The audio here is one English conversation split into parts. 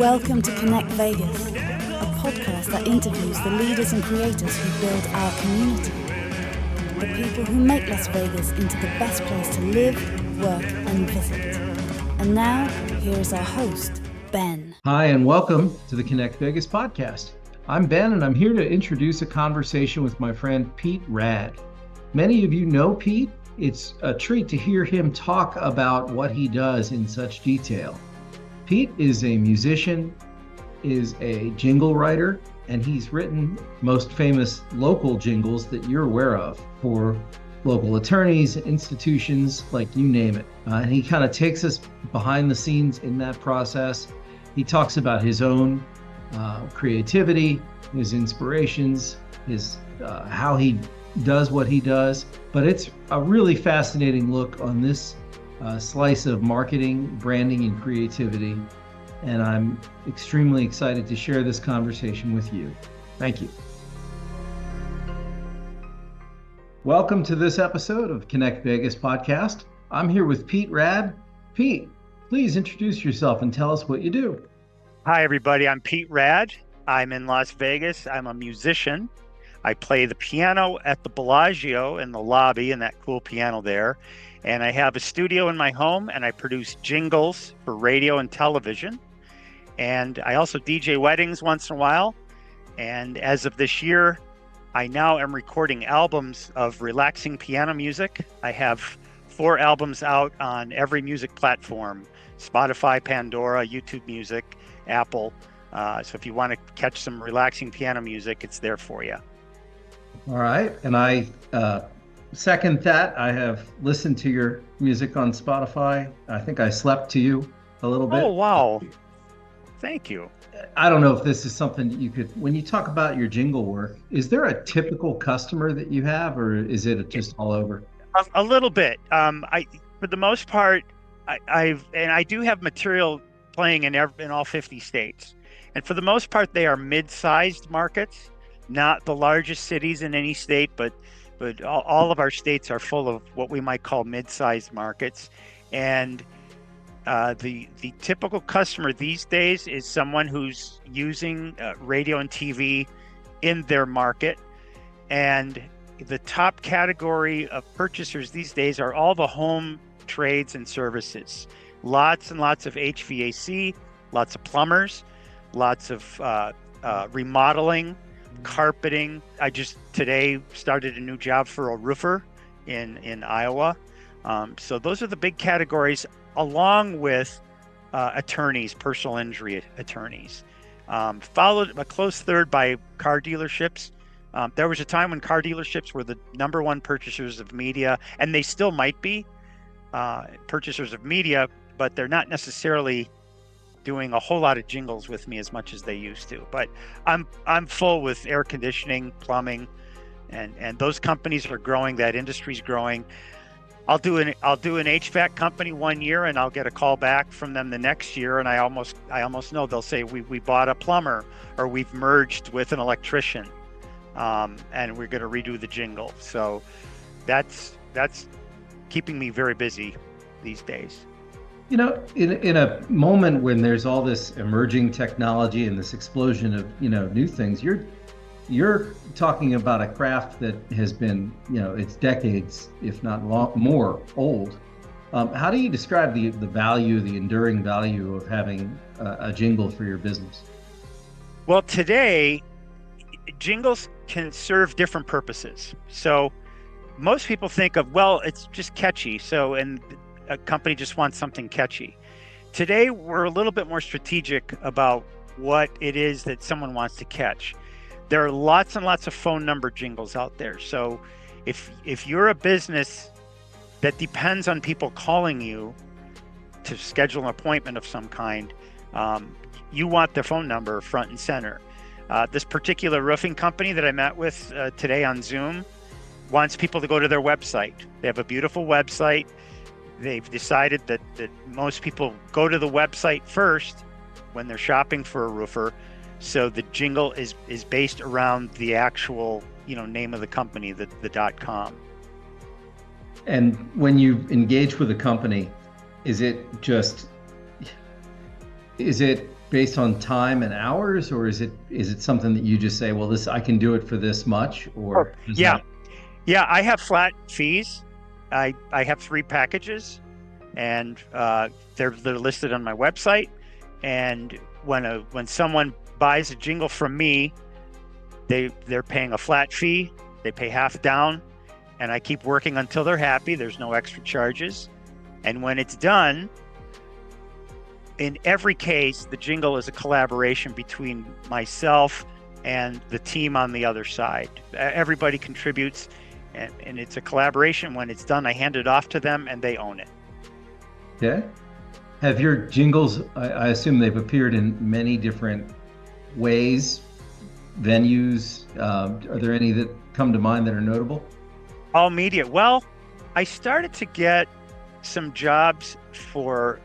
Welcome to Connect Vegas, a podcast that interviews the leaders and creators who build our community. The people who make Las Vegas into the best place to live, work, and visit. And now, here is our host, Ben. Hi, and welcome to the Connect Vegas podcast. I'm Ben, and I'm here to introduce a conversation with my friend Pete Radd. Many of you know Pete. It's a treat to hear him talk about what he does in such detail. Pete is a musician, is a jingle writer, and he's written most famous local jingles that you're aware of for local attorneys, institutions, like you name it. And he kind of takes us behind the scenes in that process. He talks about his own creativity, his inspirations, his how he does what he does. But it's a really fascinating look on this slice of marketing, branding, and creativity. And I'm extremely excited to share this conversation with you. Thank you. Welcome to this episode of Connect Vegas podcast. I'm here with Pete Radd. Pete, please introduce yourself and tell us what you do. Hi, everybody. I'm Pete Radd. I'm in Las Vegas. I'm a musician. I play the piano at the Bellagio in the lobby, and that cool piano there. And I have a studio in my home, and I produce jingles for radio and television. And I also DJ weddings once in a while. And as of this year, I now am recording albums of relaxing piano music. I have 4 albums out on every music platform: Spotify, Pandora, YouTube Music, Apple. So if you want to catch some relaxing piano music, it's there for you. All right. And I second that. I have listened to your music on Spotify. I think I slept to you a little bit. Oh, wow. Thank you. I don't know if this is something that you could, when you talk about your jingle work, is there a typical customer that you have, or is it just all over? A little bit. For the most part, I do have material playing in all 50 states. And for the most part, they are mid-sized markets, not the largest cities in any state, but all of our states are full of what we might call mid-sized markets. And the typical customer these days is someone who's using radio and TV in their market. And the top category of purchasers these days are all the home trades and services. Lots and lots of HVAC, lots of plumbers, lots of remodeling, carpeting. I just today started a new job for a roofer in Iowa. So those are the big categories, along with attorneys, personal injury attorneys. Followed a close third by car dealerships. There was a time when car dealerships were the number one purchasers of media, and they still might be purchasers of media, but they're not necessarily doing a whole lot of jingles with me as much as they used to. But I'm full with air conditioning, plumbing, and those companies are growing. That industry's growing. I'll do an HVAC company one year, and I'll get a call back from them the next year, and I almost know they'll say we bought a plumber, or we've merged with an electrician, and we're going to redo the jingle. So that's keeping me very busy these days. You know, in a moment when there's all this emerging technology and this explosion of, new things, you're talking about a craft that has been, it's decades, if not more old. How do you describe the value, the enduring value of having a jingle for your business? Well, today, jingles can serve different purposes. So most people think of, well, it's just catchy. And a company just wants something catchy. Today, we're a little bit more strategic about what it is that someone wants to catch. There are lots and lots of phone number jingles out there. So if you're a business that depends on people calling you to schedule an appointment of some kind, you want their phone number front and center. This particular roofing company that I met with today on Zoom wants people to go to their website. They have a beautiful website. They've decided that most people go to the website first when they're shopping for a roofer. So the jingle is based around the actual, name of the company, the .com. And when you engage with a company, is it based on time and hours, or is it something that you just say, well, this I can do it for this much, or Yeah. Yeah, I have flat fees. I have 3 packages, and they're listed on my website. And when someone buys a jingle from me, they're paying a flat fee. They pay half down, and I keep working until they're happy. There's no extra charges. And when it's done, in every case, the jingle is a collaboration between myself and the team on the other side. Everybody contributes, and it's a collaboration. When it's done, I hand it off to them, and they own it. Okay. Have your jingles, I assume they've appeared in many different ways, venues. Are there any that come to mind that are notable? All media. Well, I started to get some jobs for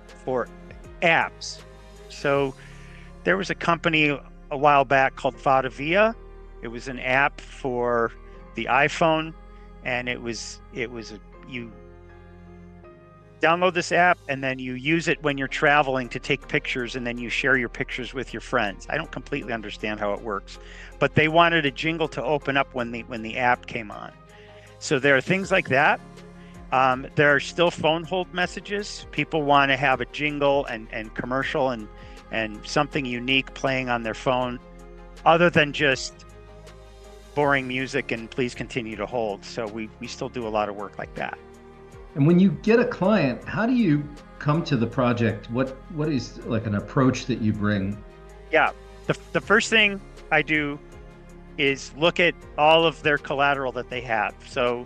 apps. So there was a company a while back called Vadavia. It was an app for the iPhone, and you download this app and then you use it when you're traveling to take pictures, and then you share your pictures with your friends. I don't completely understand how it works, but they wanted a jingle to open up when the app came on. So there are things like that. There are still phone hold messages. People want to have a jingle and commercial and something unique playing on their phone other than just boring music and please continue to hold. So we still do a lot of work like that. And when you get a client, how do you come to the project? What is like an approach that you bring? Yeah, the first thing I do is look at all of their collateral that they have. So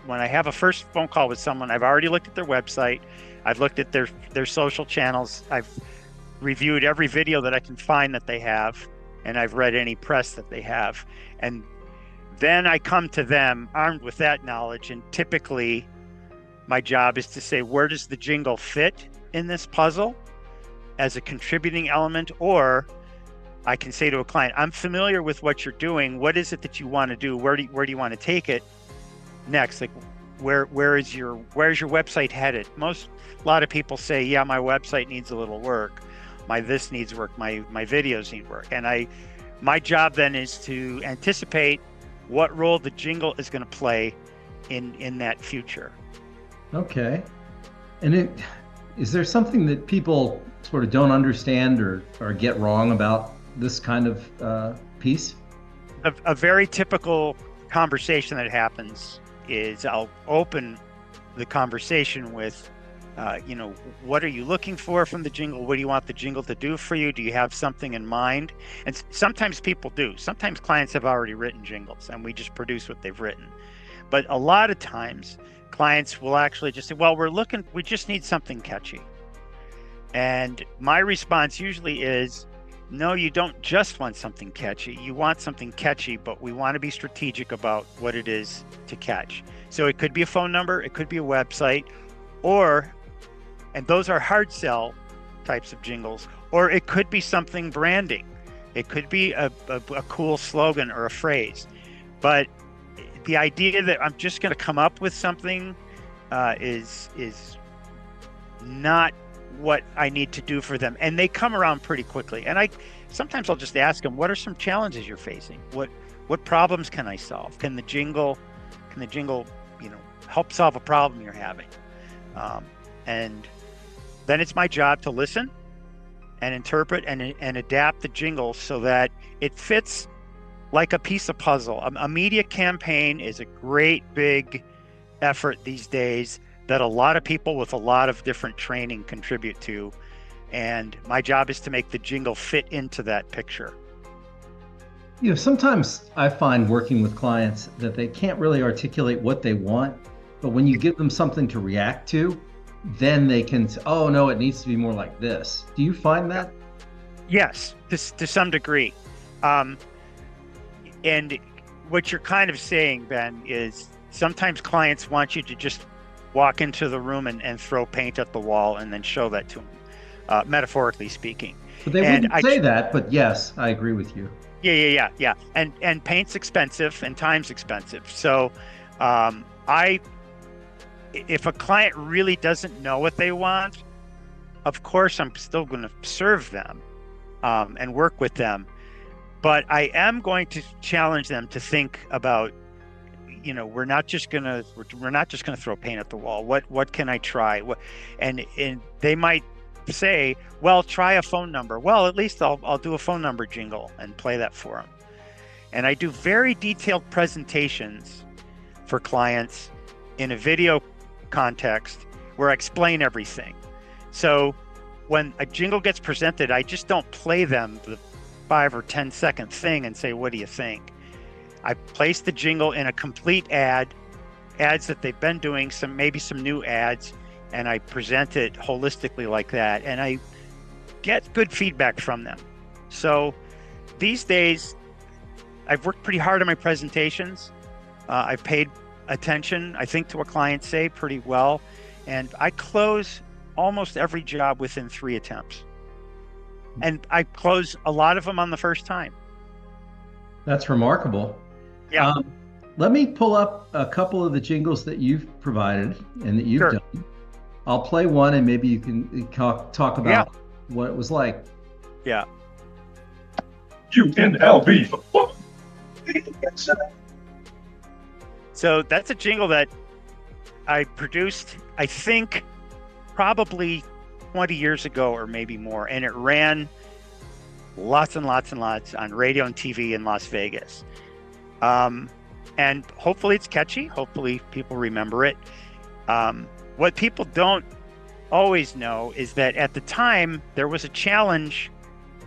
when I have a first phone call with someone, I've already looked at their website. I've looked at their social channels. I've reviewed every video that I can find that they have, and I've read any press that they have. And then I come to them armed with that knowledge, and typically my job is to say, where does the jingle fit in this puzzle as a contributing element? Or I can say to a client, I'm familiar with what you're doing. What is it that you want to do? Where do you want to take it next? Like, where's your website headed? A lot of people say, yeah, my website needs a little work. This needs work. My videos need work. And my job then is to anticipate what role the jingle is going to play in that future. Okay. And is there something that people sort of don't understand or get wrong about this kind of piece? A very typical conversation that happens is I'll open the conversation with, what are you looking for from the jingle? What do you want the jingle to do for you? Do you have something in mind? And sometimes people do. Sometimes clients have already written jingles and we just produce what they've written. But a lot of times clients will actually just say, well, we just need something catchy. And my response usually is, no, you don't just want something catchy. You want something catchy, but we want to be strategic about what it is to catch. So it could be a phone number, it could be a website, and those are hard sell types of jingles, or it could be something branding. It could be a cool slogan or a phrase. But the idea that I'm just going to come up with something is not what I need to do for them. And they come around pretty quickly. And sometimes I'll just ask them, what are some challenges you're facing? What problems can I solve? Can the jingle, help solve a problem you're having? And then it's my job to listen and interpret and adapt the jingle so that it fits like a piece of puzzle. A media campaign is a great big effort these days that a lot of people with a lot of different training contribute to. And my job is to make the jingle fit into that picture. Sometimes I find working with clients that they can't really articulate what they want, but when you give them something to react to, then they can say, oh no, it needs to be more like this. Do you find that? Yes, to some degree. And what you're kind of saying, Ben, is sometimes clients want you to just walk into the room and throw paint at the wall and then show that to them, metaphorically speaking. But they wouldn't say that, but yes, I agree with you. Yeah. And paint's expensive and time's expensive. So if a client really doesn't know what they want, of course I'm still going to serve them, and work with them. But I am going to challenge them to think about, we're not just gonna throw paint at the wall. What can I try? And they might say, well, try a phone number. Well, at least I'll do a phone number jingle and play that for them. And I do very detailed presentations for clients in a video context where I explain everything. So when a jingle gets presented, I just don't play them the 5 or 10 second thing and say, what do you think? I place the jingle in a complete ads that they've been doing, maybe some new ads, and I present it holistically like that, and I get good feedback from them. So these days, I've worked pretty hard on my presentations. I've paid attention, I think, to what clients say pretty well, and I close almost every job within 3 attempts. And I close a lot of them on the first time. That's remarkable. Yeah. Let me pull up a couple of the jingles that you've provided and that you've done. I'll play one and maybe you can talk about what it was like. Yeah. UNLV. So that's a jingle that I produced, I think, probably 20 years ago or maybe more. And it ran lots and lots and lots on radio and TV in Las Vegas. And hopefully it's catchy. Hopefully people remember it. What people don't always know is that at the time, there was a challenge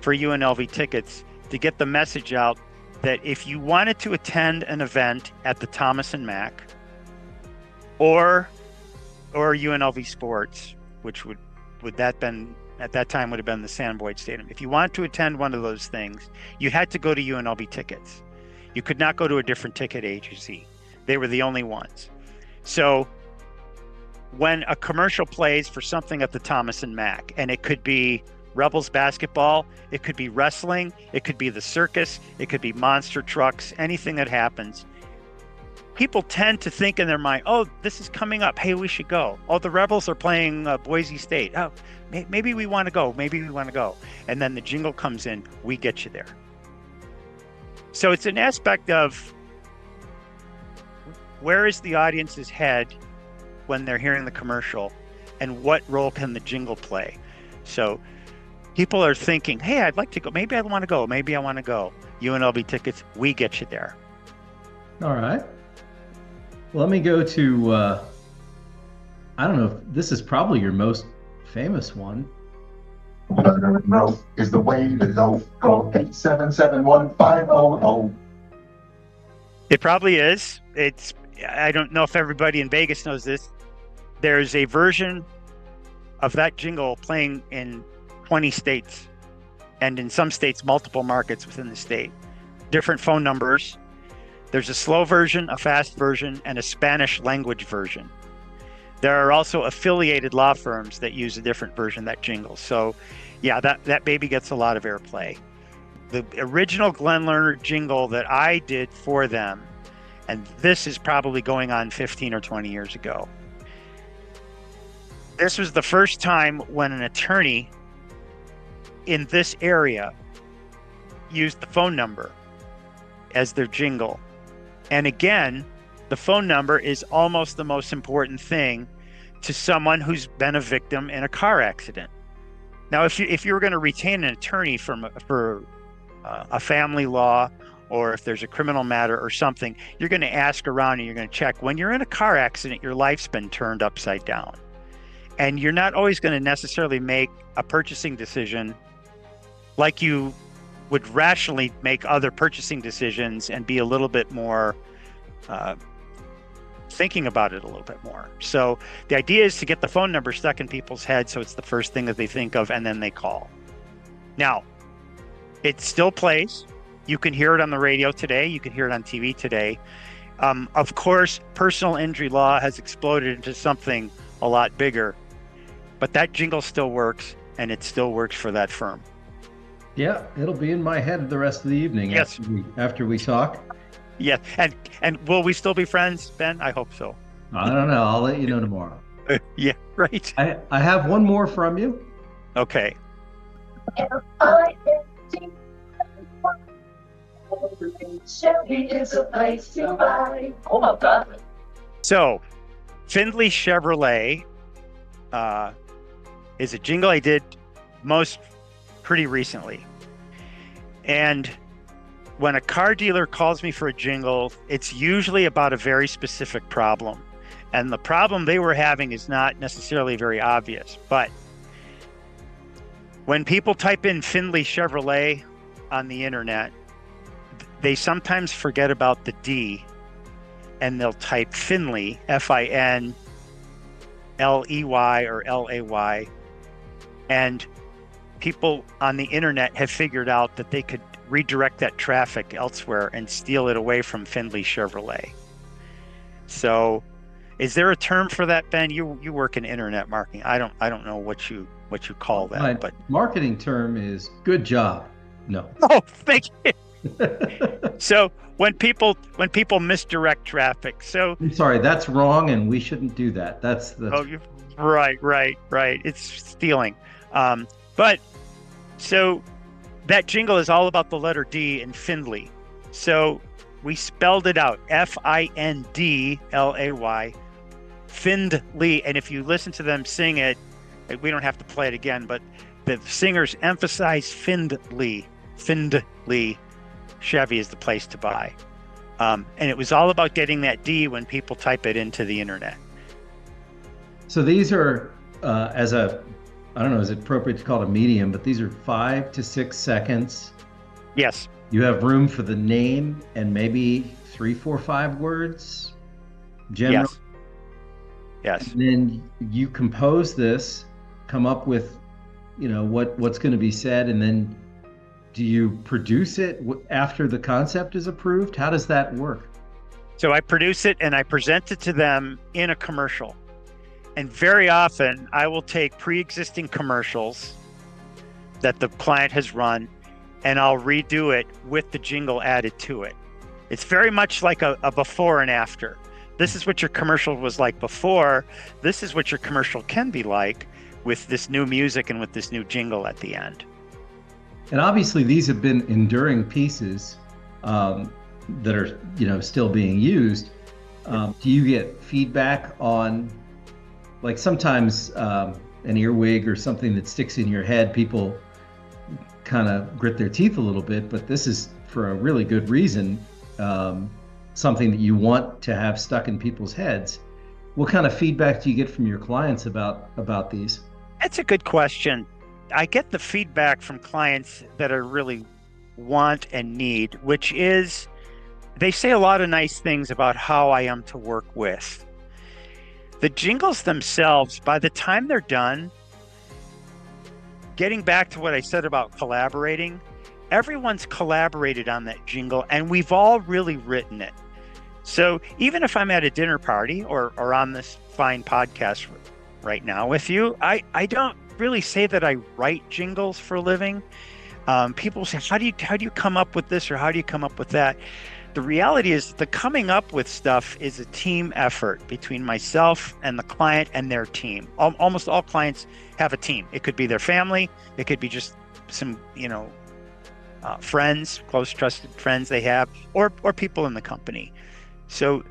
for UNLV tickets to get the message out that if you wanted to attend an event at the Thomas and Mack or UNLV Sports, which would that been at that time would have been the Sam Boyd Stadium. If you wanted to attend one of those things, you had to go to UNLV tickets. You could not go to a different ticket agency. They were the only ones. So when a commercial plays for something at the Thomas and Mack, and it could be Rebels basketball, it could be wrestling, it could be the circus, it could be monster trucks, anything that happens, people tend to think in their mind, oh, this is coming up. Hey, we should go. Oh, the Rebels are playing Boise State. Oh, maybe we want to go. Maybe we want to go. And then the jingle comes in. We get you there. So it's an aspect of where is the audience's head when they're hearing the commercial, and what role can the jingle play? So people are thinking, hey, I'd like to go. Maybe I want to go. Maybe I want to go. UNLV tickets, we get you there. All right. Well, let me go to, I don't know if this is probably your most famous one. Is the way to go. Call 877-1500. It probably is. I don't know if everybody in Vegas knows this. There's a version of that jingle playing in 20 states, and in some states, multiple markets within the state. Different phone numbers. There's a slow version, a fast version, and a Spanish language version. There are also affiliated law firms that use a different version of that jingle. So yeah, that baby gets a lot of airplay. The original Glenn Lerner jingle that I did for them, and this is probably going on 15 or 20 years ago. This was the first time when an attorney in this area used the phone number as their jingle. And again, the phone number is almost the most important thing to someone who's been a victim in a car accident. Now, if you were going to retain an attorney for a family law, or if there's a criminal matter or something, you're going to ask around and you're going to check. When you're in a car accident, your life's been turned upside down. And you're not always going to necessarily make a purchasing decision like you would rationally make other purchasing decisions and be a little bit more thinking about it a little bit more. So the idea is to get the phone number stuck in people's heads so it's the first thing that they think of and then they call. Now, it still plays. You can hear it on the radio today. You can hear it on TV today. Of course, personal injury law has exploded into something a lot bigger, but that jingle still works, and it still works for that firm. Yeah, it'll be in my head the rest of the evening. Yes. After we talk. Yeah, and will we still be friends, Ben? I hope so. I don't know. I'll let you know tomorrow. Yeah, right. I have one more from you. Okay. I Chevy is a place to buy. Oh my God. So, Findlay Chevrolet is a jingle I did pretty recently. And when a car dealer calls me for a jingle, it's usually about a very specific problem. And the problem they were having is not necessarily very obvious. But when people type in Findlay Chevrolet on the internet, they sometimes forget about the D, and they'll type Finley, Finley or Lay. And people on the internet have figured out that they could redirect that traffic elsewhere and steal it away from Findlay Chevrolet. So is there a term for that, Ben? You work in internet marketing. I don't know what you call that. My but marketing term is good job. No. Oh, thank you. So when people misdirect traffic, so I'm sorry, that's wrong, and we shouldn't do that. That's right. It's stealing. But so that jingle is all about the letter D in Findlay. So we spelled it out, Findlay, Findlay. And if you listen to them sing it, we don't have to play it again, but the singers emphasize Findlay. Chevy is the place to buy. And it was all about getting that D when people type it into the internet. So these are, I don't know, is it appropriate to call it a medium, but these are 5 to 6 seconds. Yes. You have room for the name and maybe 3, 4, 5 words. General. Yes. And then you compose this, come up with, what's going to be said, and then do you produce it after the concept is approved? How does that work? So I produce it and I present it to them in a commercial. And very often I will take pre-existing commercials that the client has run and I'll redo it with the jingle added to it. It's very much like a before and after. This is what your commercial was like before. This is what your commercial can be like with this new music and with this new jingle at the end. And obviously these have been enduring pieces that are, still being used. Do you get feedback on, like sometimes an earwig or something that sticks in your head, people kind of grit their teeth a little bit, but this is for a really good reason, something that you want to have stuck in people's heads. What kind of feedback do you get from your clients about these? That's a good question. I get the feedback from clients that I really want and need, which is they say a lot of nice things about how I am to work with. The jingles themselves, by the time they're done, getting back to what I said about collaborating, everyone's collaborated on that jingle and we've all really written it. So even if I'm at a dinner party or on this fine podcast right now with you, I don't really say that I write jingles for a living. People say, how do you come up with this or how do you come up with that? The reality is the coming up with stuff is a team effort between myself and the client and their team. Almost all clients have a team. It could be their family. It could be just some, friends, close, trusted friends they have, or people in the company. So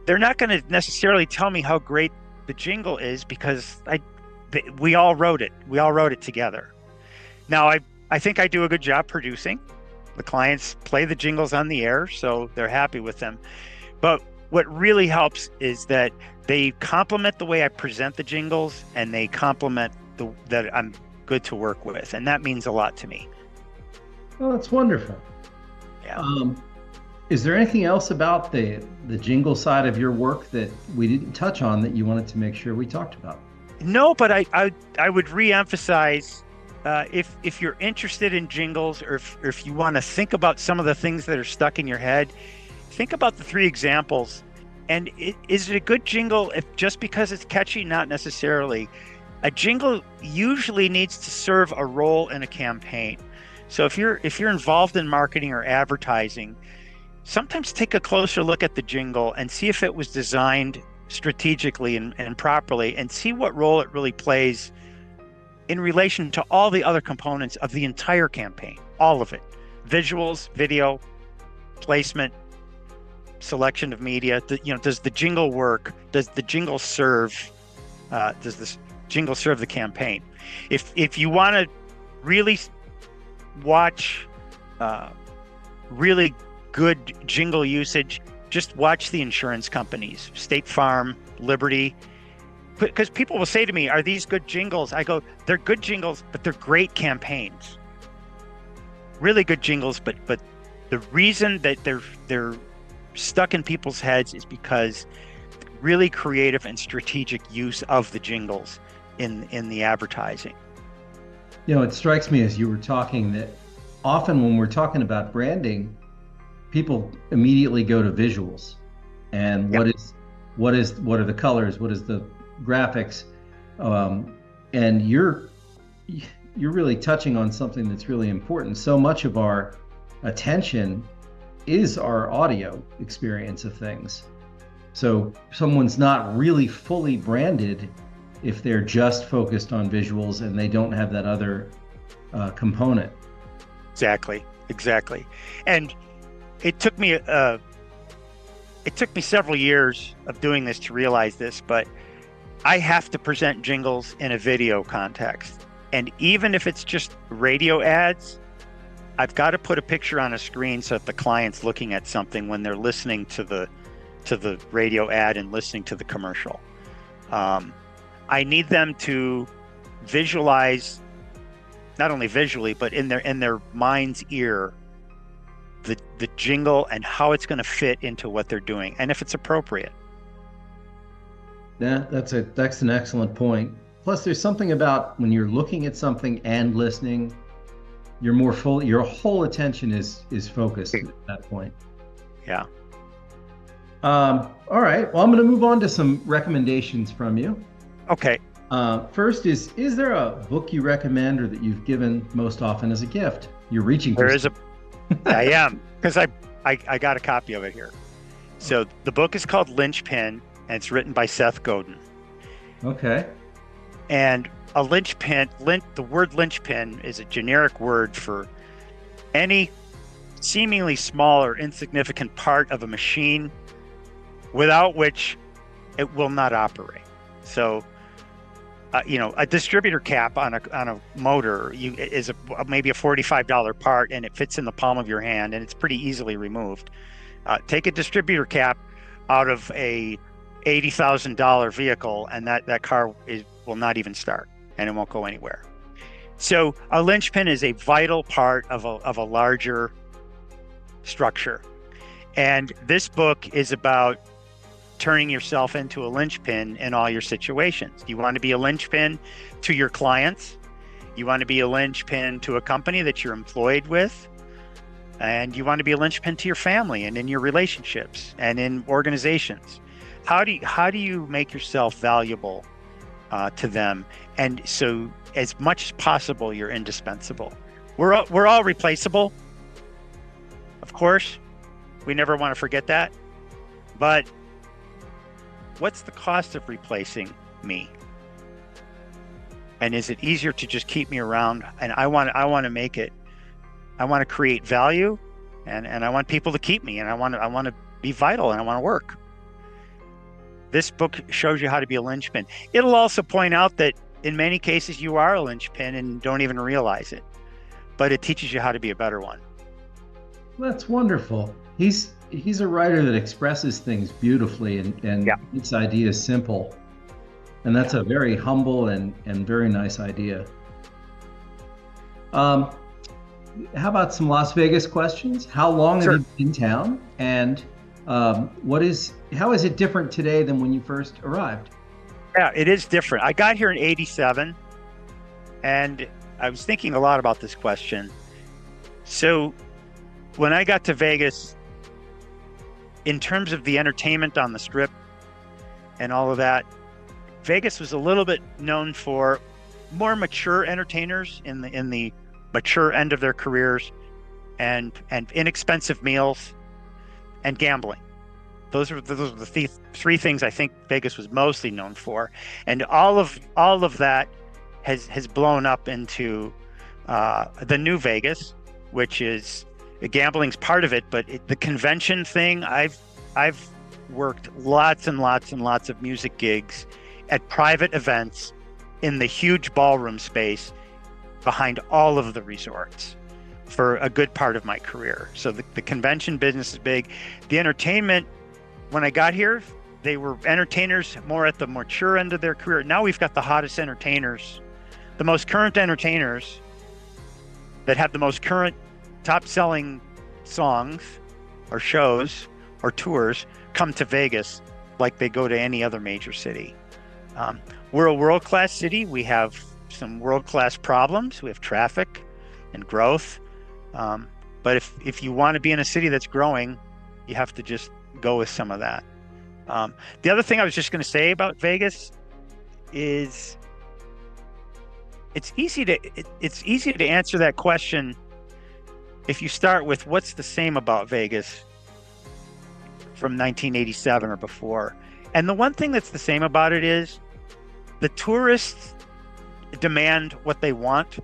they're not going to necessarily tell me how great the jingle is because we all wrote it. We all wrote it together. Now, I think I do a good job producing. The clients play the jingles on the air, so they're happy with them. But what really helps is that they complement the way I present the jingles and they complement that I'm good to work with. And that means a lot to me. Well, that's wonderful. Yeah. Is there anything else about the jingle side of your work that we didn't touch on that you wanted to make sure we talked about? No, but I would re-emphasize if you're interested in jingles or if you want to think about some of the things that are stuck in your head, think about the 3 examples. And is it a good jingle if just because it's catchy? Not necessarily. A jingle usually needs to serve a role in a campaign. So if you're involved in marketing or advertising, sometimes take a closer look at the jingle and see if it was designed strategically and properly, and see what role it really plays in relation to all the other components of the entire campaign, all of it, visuals, video, placement, selection of media. Does the jingle work? Does the jingle serve? Does this jingle serve the campaign? If you want to really watch really good jingle usage, just watch the insurance companies, State Farm, Liberty, because people will say to me, "Are these good jingles?" I go, "They're good jingles, but they're great campaigns. Really good jingles, but the reason that they're stuck in people's heads is because really creative and strategic use of the jingles in the advertising." It strikes me as you were talking that often when we're talking about branding, people immediately go to visuals and Yep. what are the colors, what is the graphics, and you're really touching on something that's really important. So much of our attention is our audio experience of things. So someone's not really fully branded if they're just focused on visuals and they don't have that other component. Exactly. And it took me several years of doing this to realize this, but I have to present jingles in a video context. And even if it's just radio ads, I've got to put a picture on a screen so that the client's looking at something when they're listening to the radio ad and listening to the commercial. I need them to visualize, not only visually, but in their mind's ear, the jingle and how it's going to fit into what they're doing, and if it's appropriate. Yeah, that's an excellent point. Plus, there's something about when you're looking at something and listening, you're more full. Your whole attention is focused at that point. Yeah. All right. Well, I'm going to move on to some recommendations from you. Okay. First is there a book you recommend or that you've given most often as a gift? You're reaching for. There is I am, because I got a copy of it here. So the book is called Linchpin, and it's written by Seth Godin. Okay. And a linchpin, the word linchpin is a generic word for any seemingly small or insignificant part of a machine without which it will not operate. So, a distributor cap on a motor is maybe a $45 part, and it fits in the palm of your hand, and it's pretty easily removed. Take a distributor cap out of a $80,000 vehicle, and that car will not even start, and it won't go anywhere. So a linchpin is a vital part of a larger structure, and this book is about turning yourself into a linchpin in all your situations. You want to be a linchpin to your clients. You want to be a linchpin to a company that you're employed with. And you want to be a linchpin to your family and in your relationships and in organizations. How do you make yourself valuable to them? And so as much as possible, you're indispensable. We're all replaceable. Of course, we never want to forget that. But what's the cost of replacing me? And is it easier to just keep me around? And I want to make it. I want to create value, and I want people to keep me, and I want to be vital, and I want to work. This book shows you how to be a linchpin. It'll also point out that in many cases you are a linchpin and don't even realize it, but it teaches you how to be a better one. That's wonderful. He's a writer that expresses things beautifully and Yeah. makes ideas simple. And that's a very humble and very nice idea. How about some Las Vegas questions? How long Sure. have you been in town? And how is it different today than when you first arrived? Yeah, it is different. I got here in '87, and I was thinking a lot about this question. So when I got to Vegas, in terms of the entertainment on the Strip and all of that, Vegas was a little bit known for more mature entertainers in the mature end of their careers, and inexpensive meals and gambling. Those are the three things I think Vegas was mostly known for, and all of that has blown up into the new Vegas, which is gambling's part of it, but the convention thing, I've worked lots and lots and lots of music gigs at private events in the huge ballroom space behind all of the resorts for a good part of my career. So the convention business is big. The entertainment, when I got here, they were entertainers more at the mature end of their career. Now we've got the hottest entertainers, the most current entertainers that have the most current top-selling songs or shows or tours come to Vegas like they go to any other major city. We're a world-class city. We have some world-class problems. We have traffic and growth. But if you want to be in a city that's growing, you have to just go with some of that. The other thing I was just going to say about Vegas is it's easy to answer that question if you start with what's the same about Vegas from 1987 or before. And the one thing that's the same about it is the tourists demand what they want,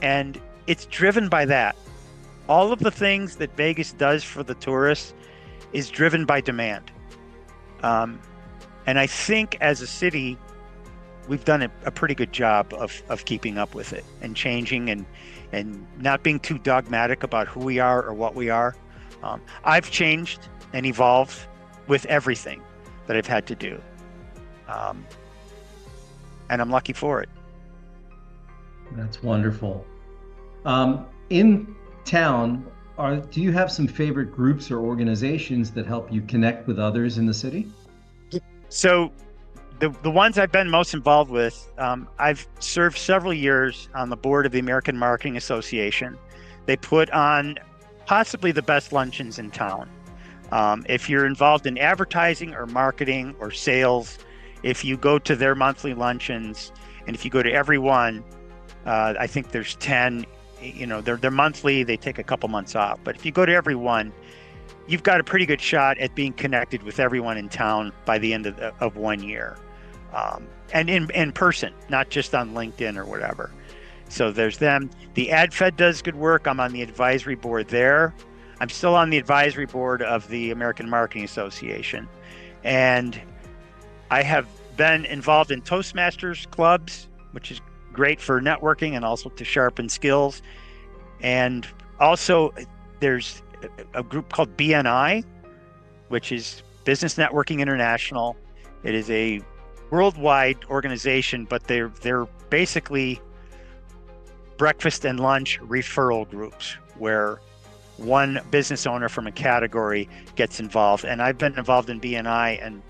and it's driven by that. All of the things that Vegas does for the tourists is driven by demand. And I think as a city, we've done a pretty good job of keeping up with it and changing and not being too dogmatic about who we are or what we are. I've changed and evolved with everything that I've had to do. And I'm lucky for it. That's wonderful. In town, do you have some favorite groups or organizations that help you connect with others in the city? So the ones I've been most involved with, I've served several years on the board of the American Marketing Association. They put on possibly the best luncheons in town. If you're involved in advertising or marketing or sales, if you go to their monthly luncheons, and if you go to every one, I think there's 10, they're monthly, they take a couple months off. But if you go to every one, you've got a pretty good shot at being connected with everyone in town by the end of 1 year. And in person, not just on LinkedIn or whatever. So there's them. The AdFed does good work. I'm on the advisory board there. I'm still on the advisory board of the American Marketing Association. And I have been involved in Toastmasters clubs, which is great for networking and also to sharpen skills. And also there's a group called BNI, which is Business Networking International. It is a worldwide organization, but they're basically breakfast and lunch referral groups where one business owner from a category gets involved. And I've been involved in BNI, and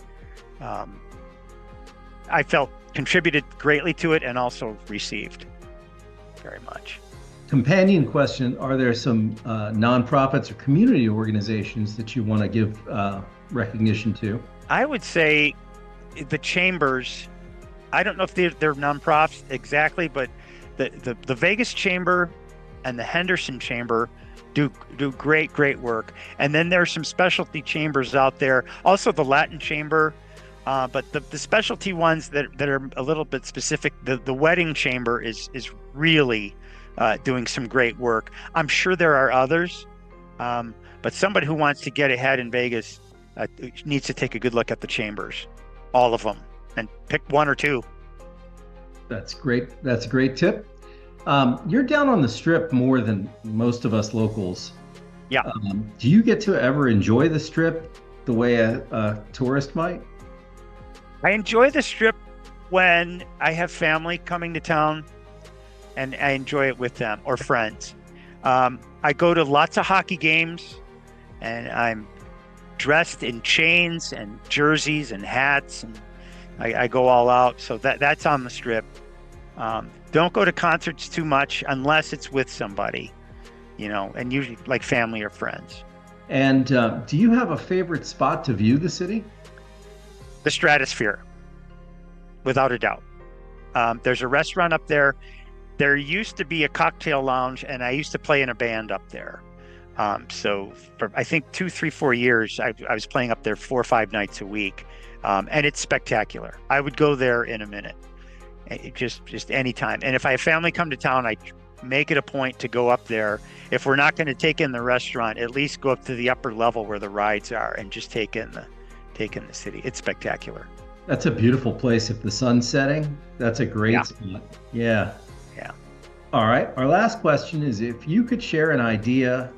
I felt contributed greatly to it and also received very much. Companion question, are there some nonprofits or community organizations that you want to give recognition to? I would say the chambers. I don't know if they're nonprofits exactly, but the Vegas Chamber and the Henderson Chamber do great work. And then there are some specialty chambers out there. Also the Latin Chamber, but the specialty ones that are a little bit specific. The Wedding Chamber is really doing some great work. I'm sure there are others, but somebody who wants to get ahead in Vegas needs to take a good look at the chambers, all of them, and pick one or two. That's great. That's a great tip. You're down on the Strip more than most of us locals. Yeah. Do you get to ever enjoy the Strip the way a tourist might? I enjoy the Strip when I have family coming to town, and I enjoy it with them or friends. I go to lots of hockey games, and I'm dressed in chains and jerseys and hats, and I go all out. So that's on the Strip. Don't go to concerts too much unless it's with somebody, and usually like family or friends. And do you have a favorite spot to view the city? The Stratosphere, without a doubt. There's a restaurant up there. There used to be a cocktail lounge, and I used to play in a band up there. So for I think 2, 3, 4 years, I was playing up there 4 or 5 nights a week. And it's spectacular. I would go there in a minute, just any time. And if I have family come to town, I make it a point to go up there if we're not going to take in the restaurant, at least go up to the upper level where the rides are and just take in the city. It's spectacular. That's a beautiful place. If the sun's setting, that's a great spot. Yeah. Yeah. All right. Our last question is, if you could share an idea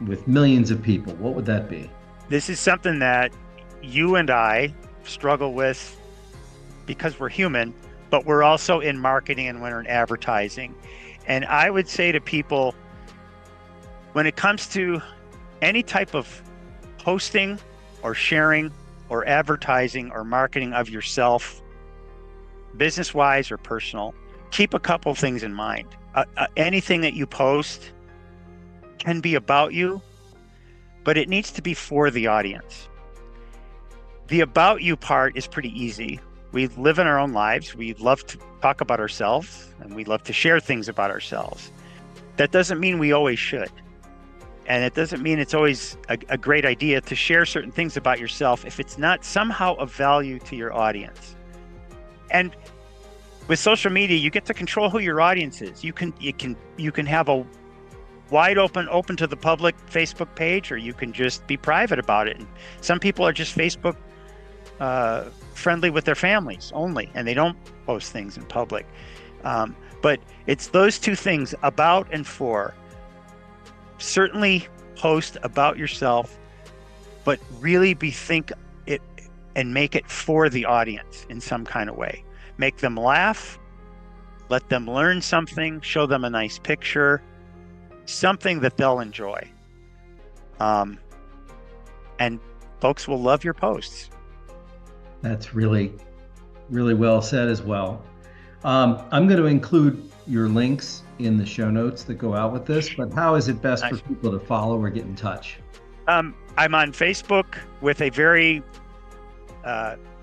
with millions of people, what would that be? This is something that you and I struggle with because we're human, but we're also in marketing and we're in advertising. And I would say to people, when it comes to any type of posting or sharing or advertising or marketing of yourself, business-wise or personal, keep a couple things in mind. Anything that you post can be about you, but it needs to be for the audience. The about you part is pretty easy. We live in our own lives. We love to talk about ourselves and we love to share things about ourselves. That doesn't mean we always should. And it doesn't mean it's always a great idea to share certain things about yourself if it's not somehow of value to your audience. And with social media, you get to control who your audience is. You can have a wide open to the public Facebook page, or you can just be private about it. And some people are just Facebook friendly with their families only, and they don't post things in public. But it's those two things, about and for. Certainly post about yourself, but really think it and make it for the audience in some kind of way. Make them laugh, let them learn something, show them a nice picture, something that they'll enjoy. And folks will love your posts. That's really, really well said as well. I'm going to include your links in the show notes that go out with this, but how is it best for people to follow or get in touch? I'm on Facebook with a very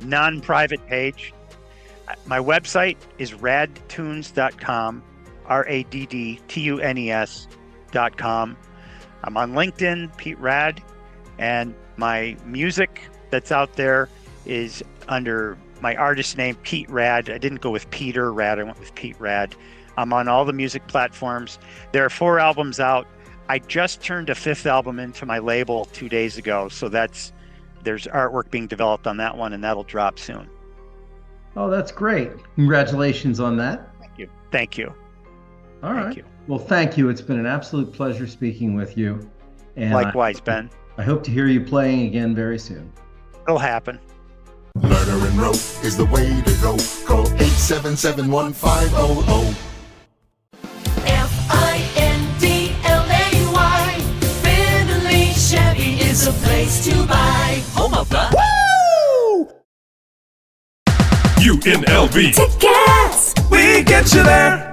non-private page. My website is raddtunes.com, raddtunes.com. I'm on LinkedIn, Pete Radd, and my music that's out there is under my artist name, Pete Radd. I didn't go with Peter Radd, I went with Pete Radd. I'm on all the music platforms. There are 4 albums out. I just turned a 5th album into my label 2 days ago, so there's artwork being developed on that one, and that'll drop soon. Oh, that's great. Congratulations on that. Thank you. All right. Thank you. Well, thank you. It's been an absolute pleasure speaking with you. And likewise, Ben. I hope to hear you playing again very soon. It'll happen. Murder and rope is the way to go. Call 877-1500. Findlay Finley Chevy is a place to buy. Home of the UNLV tickets. We get you there.